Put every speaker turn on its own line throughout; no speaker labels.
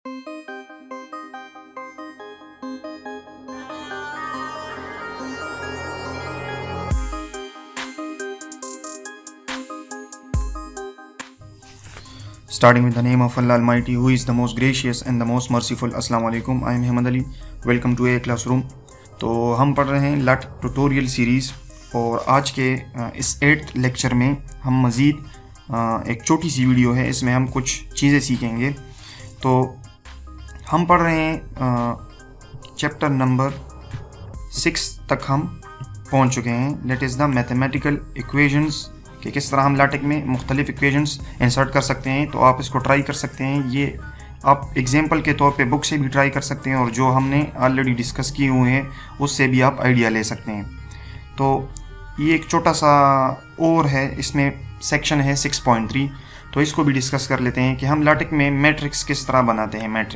Starting with the name of Allah Almighty, who is the most gracious and the most merciful. Assalamu alaikum, I am Ahmed Ali. Welcome to A Classroom. तो हम पढ़ रहे हैं लट tutorial series और आज के इस 8th लेक्चर में हम मज़ीद एक छोटी सी वीडियो है, इसमें हम कुछ चीज़ें सीखेंगे। तो हम पढ़ रहे हैं चैप्टर नंबर 6 तक हम पहुंच चुके हैं। That is the mathematical equations, कि किस तरह हम लैटिक में मुख्तलिफ इक्वेशंस इंसर्ट कर सकते हैं। तो आप इसको ट्राई कर सकते हैं, ये आप एग्जांपल के तौर पे बुक से भी ट्राई कर सकते हैं और जो हमने ऑलरेडी डिस्कस किए हुए हैं उससे भी आप आइडिया ले सकते हैं। तो ये एक छोटा सा और है, इसमें सेक्शन है 6.3, तो इसको भी डिस्कस कर लेते हैं कि हम लैटिक में मैट्रिक्स किस तरह बनाते हैं।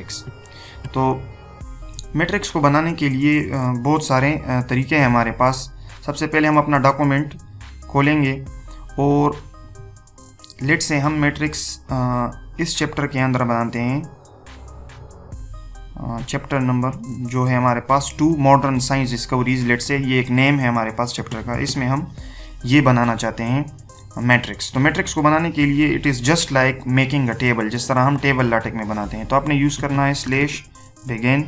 तो मैट्रिक्स को बनाने के लिए बहुत सारे तरीके हैं हमारे पास। सबसे पहले हम अपना डॉक्यूमेंट खोलेंगे और लेट से हम मैट्रिक्स इस चैप्टर के अंदर बनाते हैं। चैप्टर नंबर जो है हमारे पास 2 मॉडर्न साइंस डिस्कवरीज, लेट से ये एक नेम है हमारे पास चैप्टर का। इसमें हम ये बनाना चाहते हैं मैट्रिक्स। तो मैट्रिक्स को बनाने के लिए it is just like making a table, जिस तरह हम टेबल लैटिक में बनाते हैं। तो आपने यूज़ करना है /begin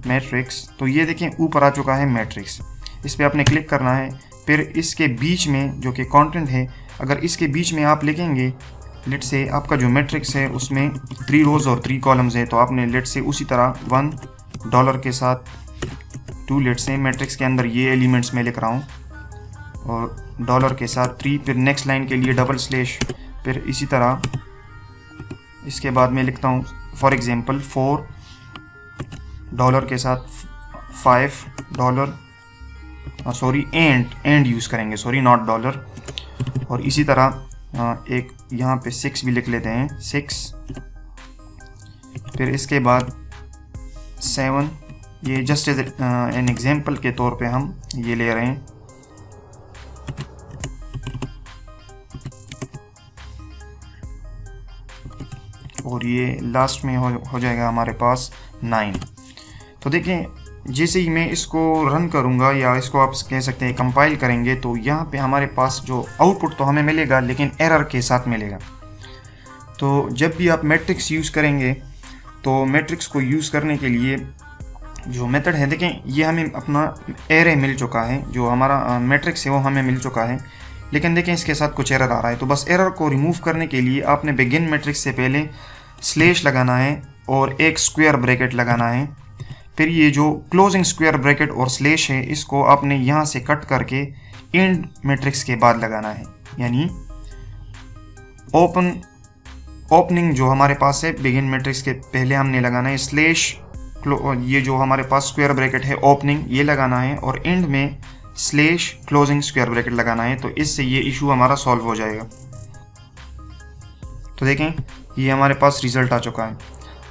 मैट्रिक्स। तो ये देखें ऊपर आ चुका है मैट्रिक्स, इस पर आपने क्लिक करना है। फिर इसके बीच में जो कि कंटेंट है, अगर इसके बीच में आप लिखेंगे लेट से आपका जो मैट्रिक्स है उसमें 3 रोज़ और 3 कॉलम्स है, तो आपने लेट से उसी तरह $1 के साथ 2, लेट से मैट्रिक्स के अंदर ये एलिमेंट्स मैं लिख रहा हूँ और $, के साथ 3, फिर नेक्स्ट लाइन के लिए /, फिर इसी तरह इसके बाद मैं लिखता हूँ फॉर एग्ज़ाम्पल $4 के साथ $5, सॉरी एंड यूज़ करेंगे, सॉरी नॉट $। और इसी तरह एक यहाँ पे 6 भी लिख लेते हैं, 6, फिर इसके बाद 7। ये जस्ट एज एन एग्जांपल के तौर पे हम ये ले रहे हैं। और ये लास्ट में हो जाएगा हमारे पास 9। तो देखें जैसे ही मैं इसको रन करूँगा या इसको आप कह सकते हैं कंपाइल करेंगे, तो यहाँ पे हमारे पास जो आउटपुट तो हमें मिलेगा लेकिन एरर के साथ मिलेगा। तो जब भी आप मैट्रिक्स यूज़ करेंगे तो मैट्रिक्स को यूज़ करने के लिए जो मेथड है, देखें ये हमें अपना एरे मिल चुका है, जो हमारा मैट्रिक्स है वो हमें मिल चुका है, लेकिन देखें इसके साथ कुछ एरर आ रहा है। तो बस एरर को रिमूव करने के लिए आपने बिगिन मैट्रिक्स से पहले स्लैश लगाना है और एक स्क्वायर ब्रैकेट लगाना है। फिर ये जो क्लोजिंग स्क्वायर ब्रैकेट और स्लैश है इसको आपने यहाँ से कट करके एंड मैट्रिक्स के बाद लगाना है, यानी ओपनिंग जो हमारे पास है बिगिन मैट्रिक्स के पहले हमने लगाना है स्लैश, ये जो हमारे पास स्क्वायर ब्रैकेट है ओपनिंग ये लगाना है, और एंड में स्लैश क्लोजिंग स्क्वायर ब्रैकेट लगाना है। तो इससे ये इशू हमारा सॉल्व हो जाएगा। तो देखें ये हमारे पास रिजल्ट आ चुका है।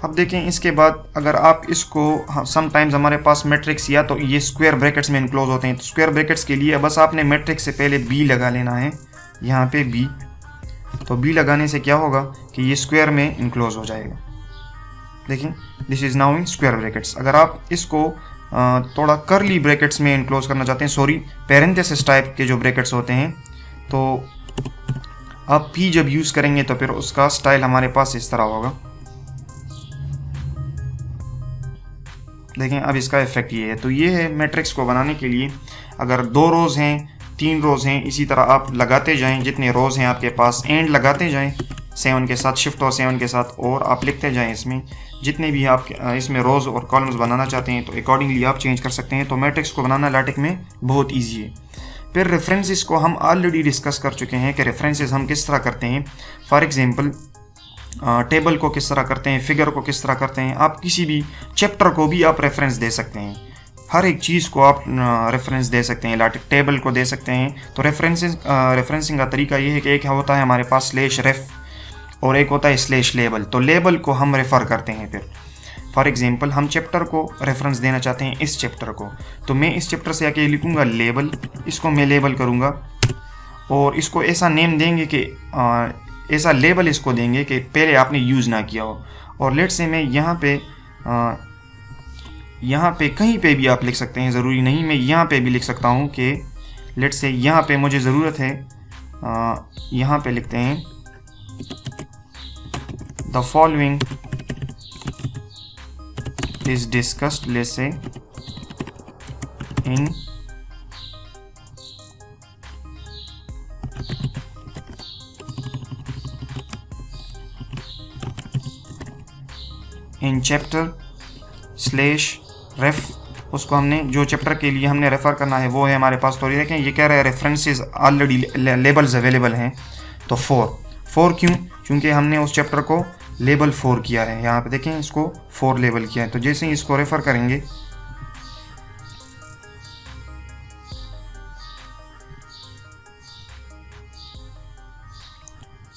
अब देखें इसके बाद अगर आप इसको समटाइम्स हमारे पास मैट्रिक्स या तो ये स्क्वायर ब्रैकेट्स में इनक्लोज होते हैं, तो स्क्वायर ब्रैकेट्स के लिए बस आपने मैट्रिक्स से पहले बी लगा लेना है, यहाँ पे बी। तो बी लगाने से क्या होगा कि ये स्क्वायर में इनक्लोज हो जाएगा। देखें this is now in square brackets. अगर आप इसको थोड़ा करली ब्रैकेट्स में इनक्लोज करना चाहते हैं, सॉरी पैरेंथेसिस टाइप के जो ब्रैकेट्स होते हैं, तो आप पी जब यूज़ करेंगे तो फिर उसका स्टाइल हमारे पास इस तरह होगा। देखें अब इसका इफेक्ट ये है। तो ये है मैट्रिक्स को बनाने के लिए। अगर 2 रोज़ हैं, 3 रोज़ हैं, इसी तरह आप लगाते जाएं, जितने रोज़ हैं आपके पास एंड लगाते जाएं 7 के साथ, शिफ्ट और 7 के साथ, और आप लिखते जाएं इसमें जितने भी आप इसमें रोज़ और कॉलम्स बनाना चाहते हैं, तो अकॉर्डिंगली आप चेंज कर सकते हैं। तो मैट्रिक्स को बनाना लैटिक में बहुत ईजी है। फिर रेफरेंसेस को हम ऑलरेडी डिस्कस कर चुके हैं कि रेफरेंसेस हम किस तरह करते हैं। फॉर एग्जांपल टेबल को किस तरह करते हैं, फिगर को किस तरह करते हैं, आप किसी भी चैप्टर को भी आप रेफरेंस दे सकते हैं, हर एक चीज़ को आप रेफरेंस दे सकते हैं, लैटिक टेबल को दे सकते हैं। तो रेफरेंसिंग का तरीका ये है कि एक होता है हमारे पास /ref और एक होता है /label। तो लेबल को हम रेफ़र करते हैं। फिर फॉर एग्जांपल हम चैप्टर को रेफरेंस देना चाहते हैं, इस चैप्टर को, तो मैं इस चैप्टर से आके लिखूँगा लेबल, इसको मैं लेबल करूँगा और इसको ऐसा नेम देंगे कि ऐसा लेबल इसको देंगे कि पहले आपने यूज़ ना किया हो, और लेट से मैं यहाँ पे कहीं पे भी आप लिख सकते हैं, ज़रूरी नहीं, मैं यहाँ पे भी लिख सकता हूँ कि लेट से यहाँ पे मुझे ज़रूरत है, यहाँ पे लिखते हैं the following is discussed let's say in chapter slash रेफ। उसको हमने जो चैप्टर के लिए हमने रेफ़र करना है वो है हमारे पास। तो ये देखें, ये कह रहा है रेफरेंसेस ऑलरेडी लेबल्स अवेलेबल हैं। तो 4 क्यों? क्योंकि हमने उस चैप्टर को लेबल 4 किया है। यहाँ पे देखें, इसको 4 लेबल किया है। तो जैसे ही इसको रेफ़र करेंगे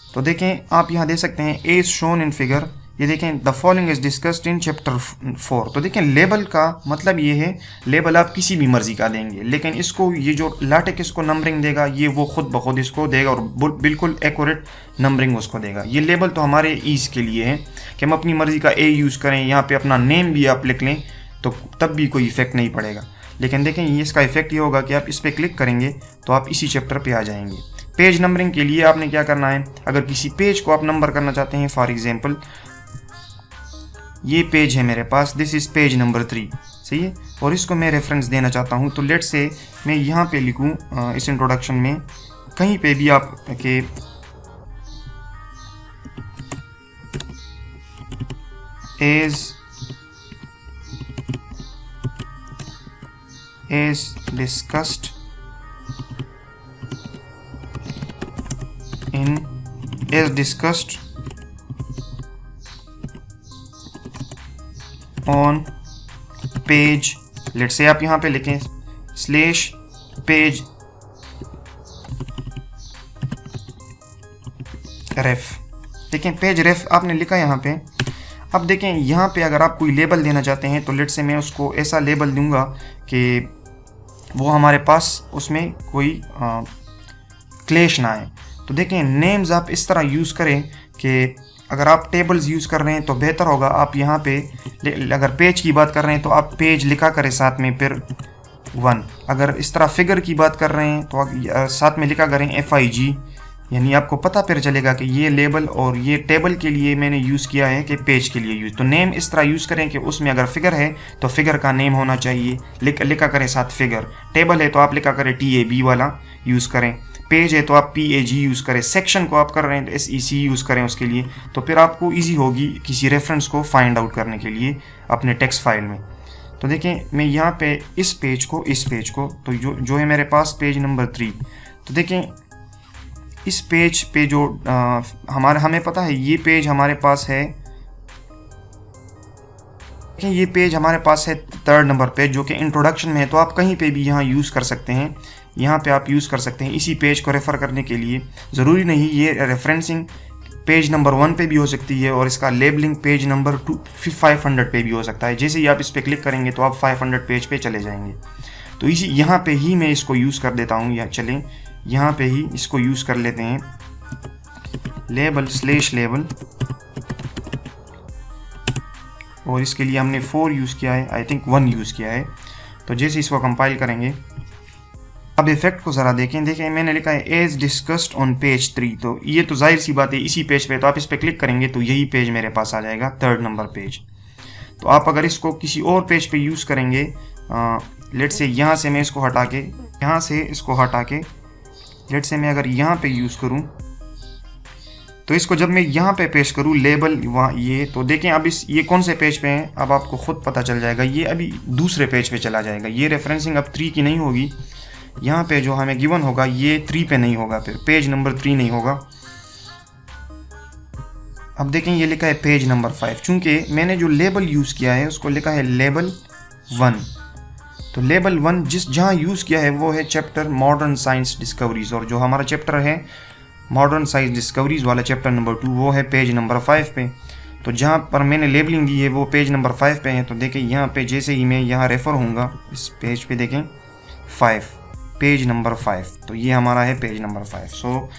तो देखें, आप यहाँ दे सकते हैं एज शोन इन फिगर। ये देखें, the following is discussed in chapter 4। तो देखें, लेबल का मतलब ये है, लेबल आप किसी भी मर्जी का देंगे, लेकिन इसको ये जो लाटेक इसको नंबरिंग देगा, ये वो खुद ब खुद इसको देगा और बिल्कुल एक्यूरेट नंबरिंग उसको देगा। ये लेबल तो हमारे ईज़ के लिए है कि हम अपनी मर्जी का ए यूज़ करें, यहाँ पे अपना नेम भी आप लिख लें तो तब भी कोई इफेक्ट नहीं पड़ेगा। लेकिन देखें, ये इसका इफेक्ट ये होगा कि आप इस पर क्लिक करेंगे तो आप इसी चैप्टर पे आ जाएंगे। पेज नंबरिंग के लिए आपने क्या करना है, अगर किसी पेज को आप नंबर करना चाहते हैं, फॉर एग्जांपल ये पेज है मेरे पास, दिस इज़ पेज नंबर 3, सही है, और इसको मैं रेफरेंस देना चाहता हूँ। तो लेट से मैं यहाँ पे लिखूँ इस इंट्रोडक्शन में कहीं पे भी आप के as discussed on page, let's say आप यहाँ पे लिखें स्लेश पेज रेफ। देखें, पेज रेफ आपने लिखा यहाँ पे। अब देखें, यहाँ पे अगर आप कोई लेबल देना चाहते हैं तो लेट से मैं उसको ऐसा लेबल दूंगा कि वो हमारे पास उसमें कोई क्लेश ना आए। तो देखें, नेम्स आप इस तरह यूज़ करें कि अगर आप टेबल्स यूज़ कर रहे हैं तो बेहतर होगा आप यहाँ पे, अगर पेज की बात कर रहे हैं तो आप पेज लिखा करें साथ में फिर 1। अगर इस तरह फिगर की बात कर रहे हैं तो आप साथ में लिखा करें FIG, यानी आपको पता फिर चलेगा कि ये लेबल और ये टेबल के लिए मैंने यूज़ किया है कि पेज के लिए यूज़। तो नेम इस तरह यूज़ करें कि उसमें अगर फिगर है तो फिगर का नेम होना चाहिए, लिखा करें साथ फिगर। टेबल है तो आप लिखा करें TAB वाला यूज़ करें। पेज है तो आप PAG यूज़ करें। सेक्शन को आप कर रहे हैं तो SEC यूज़ करें उसके लिए। तो फिर आपको ईजी होगी किसी रेफरेंस को फाइंड आउट करने के लिए अपने टेक्स्ट फाइल में। तो देखें, मैं यहाँ पे इस पेज को तो जो है मेरे पास पेज नंबर 3। तो देखें, इस पेज पे जो हमें पता है ये पेज हमारे पास है, ये पेज हमारे पास है 3rd नंबर पेज जो कि इंट्रोडक्शन में है। तो आप कहीं पे भी यहाँ यूज़ कर सकते हैं, यहाँ पे आप यूज़ कर सकते हैं इसी पेज को रेफ़र करने के लिए। ज़रूरी नहीं ये रेफरेंसिंग पेज नंबर 1 पे भी हो सकती है और इसका लेबलिंग पेज नंबर 500 पे भी हो सकता है। जैसे ही आप इस पर क्लिक करेंगे तो आप 500 पेज पे चले जाएंगे। तो इसी यहाँ पे ही मैं इसको यूज़ कर देता हूँ, या चलें यहाँ पे ही इसको यूज़ कर लेते हैं, लेबल स्लेश लेबल, और इसके लिए हमने 4 यूज़ किया है, आई थिंक 1 यूज़ किया है। तो जैसे इसको कंपाइल करेंगे, अब इफेक्ट को ज़रा देखें मैंने लिखा है एज डिस्कस्ड ऑन पेज 3। तो ये तो जाहिर सी बात है इसी पेज पे, तो आप इस पर क्लिक करेंगे तो यही पेज मेरे पास आ जाएगा, 3rd नंबर पेज। तो आप अगर इसको किसी और पेज पे यूज़ करेंगे, लेट से यहाँ से मैं इसको हटा के लेट से मैं अगर यहाँ पे यूज़ करूँ तो इसको जब मैं यहाँ पे पेश करूँ लेबल वहाँ ये, तो देखें अब ये कौन से पेज पे हैं, अब आपको खुद पता चल जाएगा। ये अभी दूसरे पेज पे चला जाएगा। ये रेफरेंसिंग अब 3 की नहीं होगी, यहाँ पे जो हमें गिवन होगा ये 3 पे नहीं होगा, फिर पेज नंबर 3 नहीं होगा। अब देखें ये लिखा है पेज नंबर 5, चूँकि मैंने जो लेबल यूज़ किया है उसको लिखा है लेबल 1। तो लेबल 1 जहाँ यूज़ किया है वो है चैप्टर मॉडर्न साइंस डिस्कवरीज, और जो हमारा चैप्टर है मॉडर्न साइंस डिस्कवरीज वाला चैप्टर नंबर 2 वो है पेज नंबर 5 पे। तो जहाँ पर मैंने लेबलिंग दी है वो पेज नंबर 5 पे है। तो देखें यहाँ पे जैसे ही मैं यहाँ रेफ़र होऊंगा इस पेज पे, देखें 5, पेज नंबर 5, तो ये हमारा है पेज नंबर 5। सो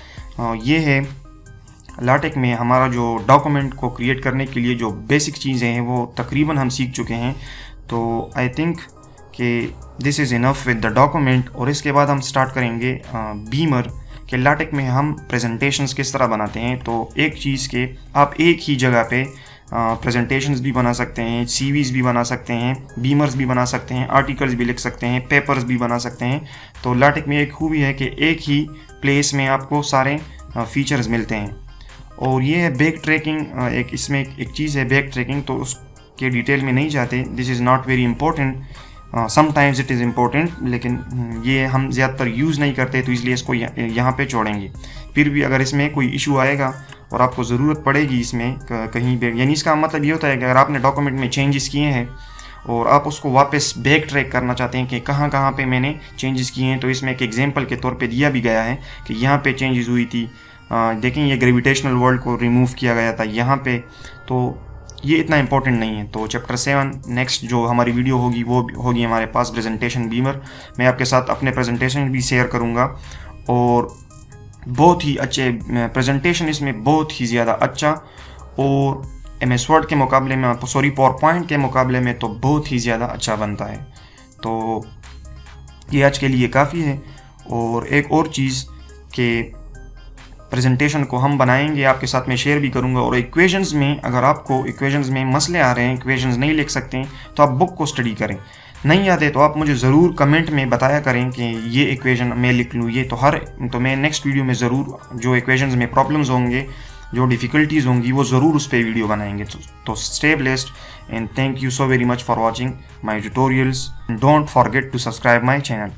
ये है लाटेक में हमारा जो डॉक्यूमेंट को क्रिएट करने के लिए जो बेसिक चीज़ें हैं वो तकरीबन हम सीख चुके हैं। तो आई थिंक कि this is enough with the document. और इसके बाद हम स्टार्ट करेंगे बीमर कि लाटेक में हम प्रेजेंटेशंस किस तरह बनाते हैं। तो एक चीज़ के आप एक ही जगह पे प्रेजेंटेशंस भी बना सकते हैं, सीवीज़ भी बना सकते हैं, बीमर्स भी बना सकते हैं, आर्टिकल्स भी लिख सकते हैं, पेपर्स भी बना सकते हैं। तो लाटेक में एक खूबी है कि एक ही प्लेस में आपको सारे फीचर्स मिलते हैं। और ये है बैक ट्रैकिंग, एक इसमें एक चीज़ है बैक ट्रैकिंग, तो उसके डिटेल में नहीं जाते। This is not very important, sometimes it is important, लेकिन ये हम ज़्यादातर यूज़ नहीं करते, तो इसलिए इसको यहाँ पे छोड़ेंगे। फिर भी अगर इसमें कोई इशू आएगा और आपको ज़रूरत पड़ेगी इसमें कहीं पे, यानी इसका मतलब ये होता है कि अगर आपने डॉक्यूमेंट में चेंजेस किए हैं और आप उसको वापस बैक ट्रैक करना चाहते हैं कि कहाँ कहाँ पे मैंने चेंजेस किए हैं, तो इसमें एक एग्जांपल के तौर पे दिया भी गया है कि यहाँ पे चेंजेस हुई थी। देखें ये ग्रेविटेशनल वर्ल्ड को रिमूव किया गया था यहाँ पे, तो ये इतना इंपॉर्टेंट नहीं है। तो चैप्टर 7 नेक्स्ट जो हमारी वीडियो होगी वो होगी हमारे पास प्रेजेंटेशन बीमर। मैं आपके साथ अपने प्रेजेंटेशन भी शेयर करूँगा और बहुत ही अच्छे प्रेजेंटेशन इसमें बहुत ही ज़्यादा अच्छा, और MS वर्ड के मुकाबले में, सॉरी पावर पॉइंट के मुकाबले में तो बहुत ही ज़्यादा अच्छा बनता है। तो ये आज के लिए काफ़ी है। और एक और चीज़ कि प्रेजेंटेशन को हम बनाएंगे, आपके साथ में शेयर भी करूंगा। और इक्वेशंस में अगर आपको इक्वेशंस में मसले आ रहे हैं, इक्वेशंस नहीं लिख सकते हैं, तो आप बुक को स्टडी करें। नहीं आते तो आप मुझे ज़रूर कमेंट में बताया करें कि ये इक्वेशन मैं लिख लूँ, ये तो मैं नेक्स्ट वीडियो में ज़रूर जो इक्वेशंस में प्रॉब्लम्स होंगे, जो डिफ़िकल्टीज़ होंगी, वो ज़रूर उस पर वीडियो बनाएंगे। तो stay blessed and thank you so very much for watching my tutorials. Don't forget to subscribe my channel.